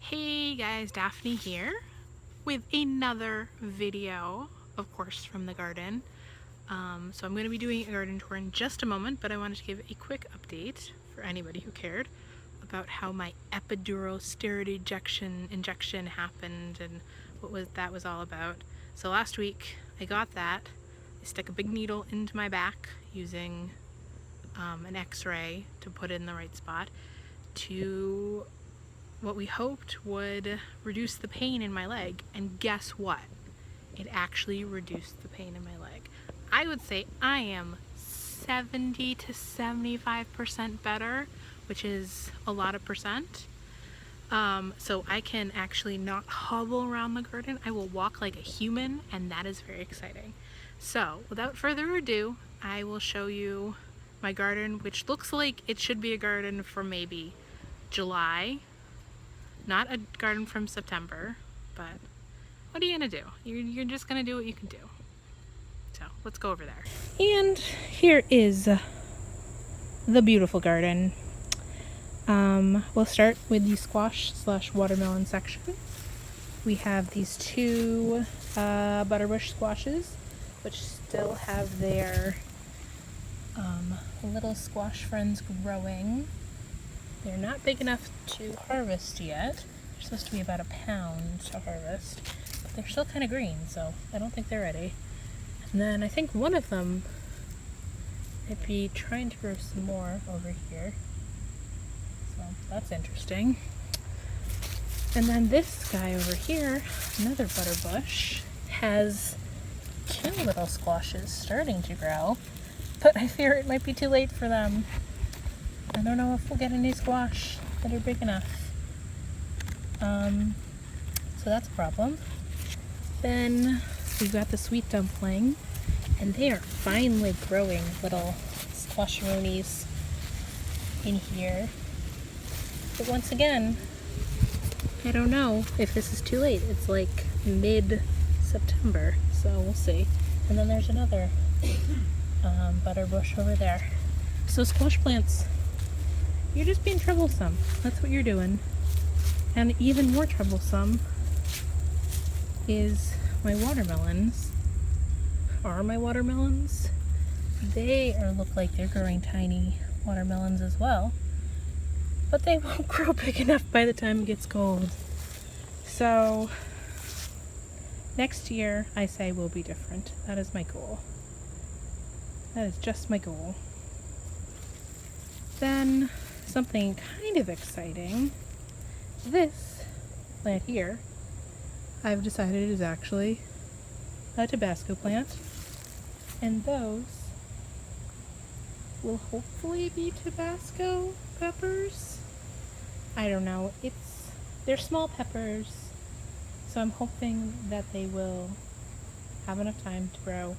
Hey guys, Daphne here with another video, of course, from the garden. So I'm going to be doing a garden tour in just a moment, but I wanted to give a quick update for anybody who cared about how my epidural steroid injection happened and what that was all about. So last week I got that. I stuck a big needle into my back using an x-ray to put it in the right spot to what we hoped would reduce the pain in my leg, and guess what? It actually reduced the pain in my leg. I would say I am 70 to 75% better, which is a lot of percent. So I can actually not hobble around the garden. I will walk like a human, and that is very exciting. So without further ado, I will show you my garden, which looks like it should be a garden for maybe July. Not a garden from September, but what are you gonna do? You're just gonna do what you can do. So let's go over there. And here is the beautiful garden. We'll start with the squash / watermelon section. We have these two butterbush squashes, which still have their little squash friends growing. They're not big enough to harvest yet. They're supposed to be about 1 pound to harvest, but they're still kind of green, so I don't think they're ready. And then I think one of them might be trying to grow some more over here, so that's interesting. And then this guy over here, another butterbush, has 2 little squashes starting to grow, but I fear it might be too late for them. I don't know if we'll get any squash that are big enough. So that's a problem. Then we've got the sweet dumpling, and they are finally growing little squasheroonies in here. But once again, I don't know if this is too late. It's like mid-September, so we'll see. And then there's another butterbush over there. So squash plants, you're just being troublesome. That's what you're doing. And even more troublesome is my watermelons. Are my watermelons? They look like they're growing tiny watermelons as well, but they won't grow big enough by the time it gets cold. So next year, I say, will be different. That is my goal. That is just my goal. Then something kind of exciting. This plant here, I've decided is actually a Tabasco plant, and those will hopefully be Tabasco peppers. I don't know. They're small peppers, so I'm hoping that they will have enough time to grow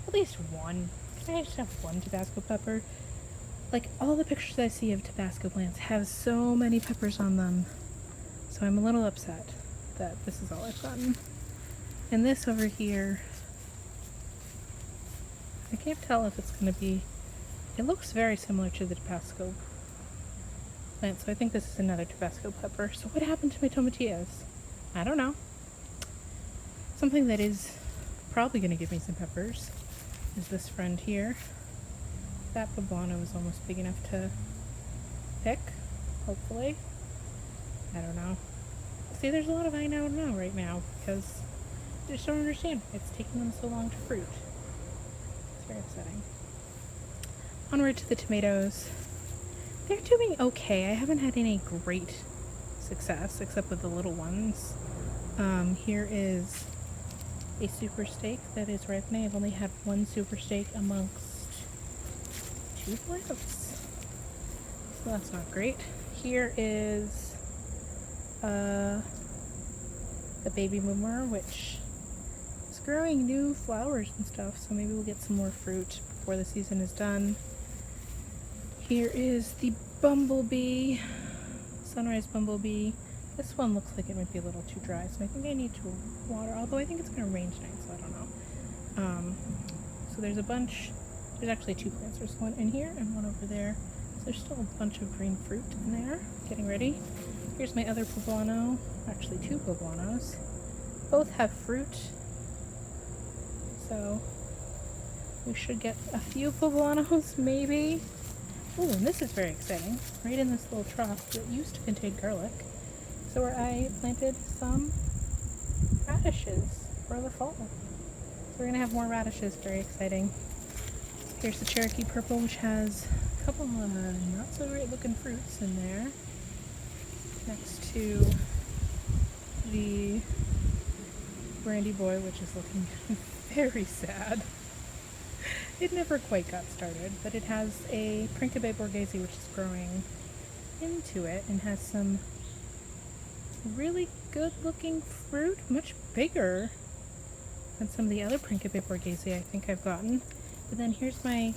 at least one. Can I just have one Tabasco pepper? Like, all the pictures I see of Tabasco plants have so many peppers on them. So I'm a little upset that this is all I've gotten. And this over here, I can't tell if it's going to be... It looks very similar to the Tabasco plant, so I think this is another Tabasco pepper. So what happened to my tomatillas? I don't know. Something that is probably going to give me some peppers is this friend here. That poblano is almost big enough to pick, hopefully. I don't know. See, there's a lot of I don't know right now, because I just don't understand. It's taking them so long to fruit. It's very upsetting. Onward to the tomatoes. They're doing okay. I haven't had any great success, except with the little ones. Here is a super steak that is ripening. I've only had one super steak amongst 2 plants, so that's not great. Here is the baby boomer, which is growing new flowers and stuff, so maybe we'll get some more fruit before the season is done. Here is the bumblebee, sunrise bumblebee. This one looks like it might be a little too dry, so I think I need to water, although I think it's going to rain tonight, so I don't know. So there's a bunch. There's actually 2 plants. There's one in here and one over there. So there's still a bunch of green fruit in there, getting ready. Here's my other poblano, actually 2 poblanos. Both have fruit, so we should get a few poblanos maybe. Oh, and this is very exciting. Right in this little trough that used to contain garlic, so where I planted some radishes for the fall. So we're gonna have more radishes, very exciting. Here's the Cherokee Purple, which has a couple of not so great looking fruits in there, next to the Brandy Boy, which is looking very sad. It never quite got started, but it has a Principe Borghese, which is growing into it and has some really good looking fruit, much bigger than some of the other Principe Borghese I think I've gotten. But then here's my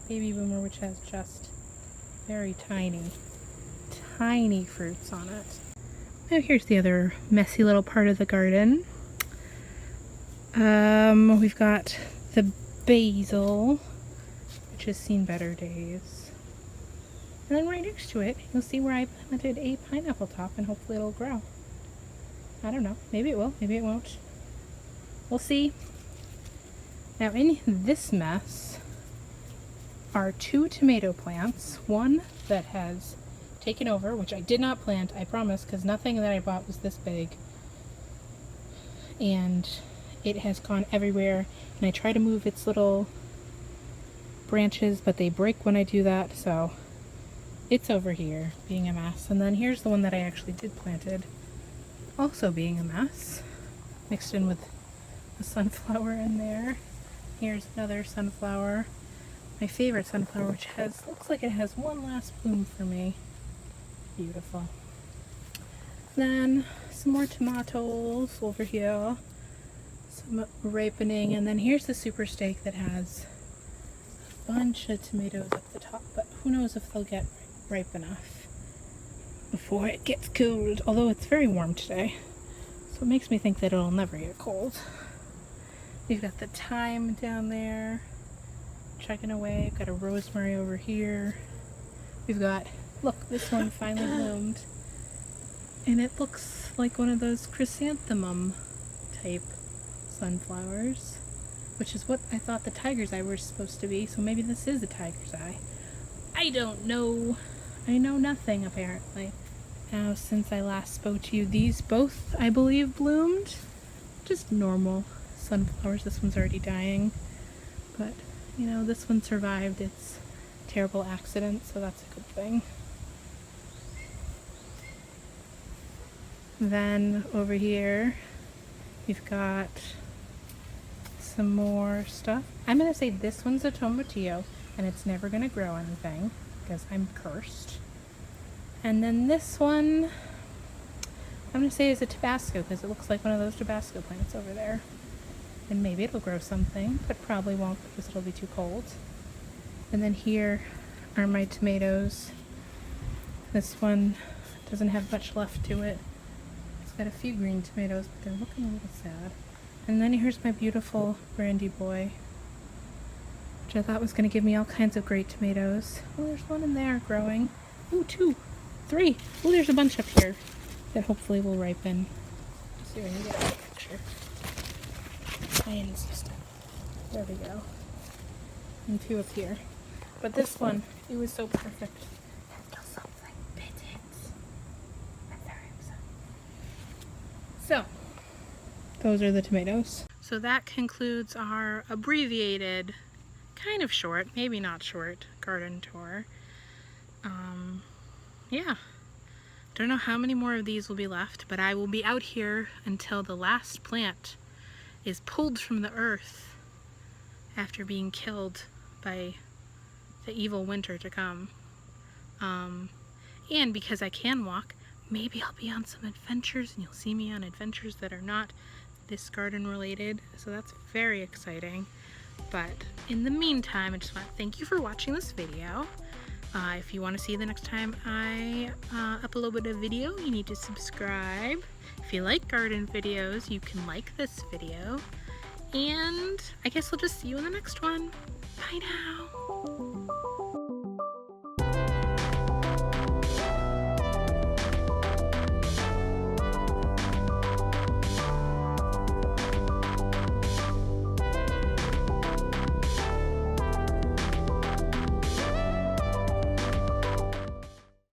Baby Boomer, which has just very tiny fruits on it. Now here's the other messy little part of the garden. We've got the basil, which has seen better days. And then right next to it, you'll see where I planted a pineapple top, and hopefully it'll grow. I don't know. Maybe it will, maybe it won't. We'll see. Now in this mess are 2 tomato plants. One that has taken over, which I did not plant, I promise, because nothing that I bought was this big. And it has gone everywhere, and I try to move its little branches, but they break when I do that, so it's over here being a mess. And then here's the one that I actually did planted, also being a mess, mixed in with a sunflower in there. Here's another sunflower, my favorite sunflower, which looks like it has one last bloom for me. Beautiful. Then some more tomatoes over here, some ripening, and then here's the super steak that has a bunch of tomatoes up the top, but who knows if they'll get ripe enough before it gets cooled, although it's very warm today, so it makes me think that it'll never get cold. We've got the thyme down there chugging away. We've got a rosemary over here. We've got, look, this one finally bloomed, and it looks like one of those chrysanthemum type sunflowers, which is what I thought the tiger's eye were supposed to be, so maybe this is a tiger's eye. I don't know. I know nothing, apparently. Now, since I last spoke to you, these both, I believe, bloomed. Just normal sunflowers. This one's already dying, but you know, this one survived its terrible accident, so that's a good thing. Then over here we've got some more stuff. I'm gonna say this one's a tomatillo, and it's never gonna grow anything because I'm cursed. And then this one I'm gonna say is a Tabasco, because it looks like one of those Tabasco plants over there. And maybe it'll grow something, but probably won't because it'll be too cold. And then here are my tomatoes. This one doesn't have much left to it. It's got a few green tomatoes, but they're looking a little sad. And then here's my beautiful Brandy Boy, which I thought was going to give me all kinds of great tomatoes. Oh, there's one in there growing. Ooh, 2, 3. Oh, there's a bunch up here that hopefully will ripen. Let's see if I can get a picture. There we go. And 2 up here. But this one, it was so perfect. Until something bit it. I'm very upset. So, those are the tomatoes. So that concludes our abbreviated, kind of short, maybe not short, garden tour. Yeah. Don't know how many more of these will be left, but I will be out here until the last plant is pulled from the earth after being killed by the evil winter to come. And because I can walk, maybe I'll be on some adventures, and you'll see me on adventures that are not this garden related, so that's very exciting. But in the meantime, I just want to thank you for watching this video. If you want to see the next time I upload a video, you need to subscribe. If you like garden videos, you can like this video. And I guess I'll just see you in the next one. Bye now.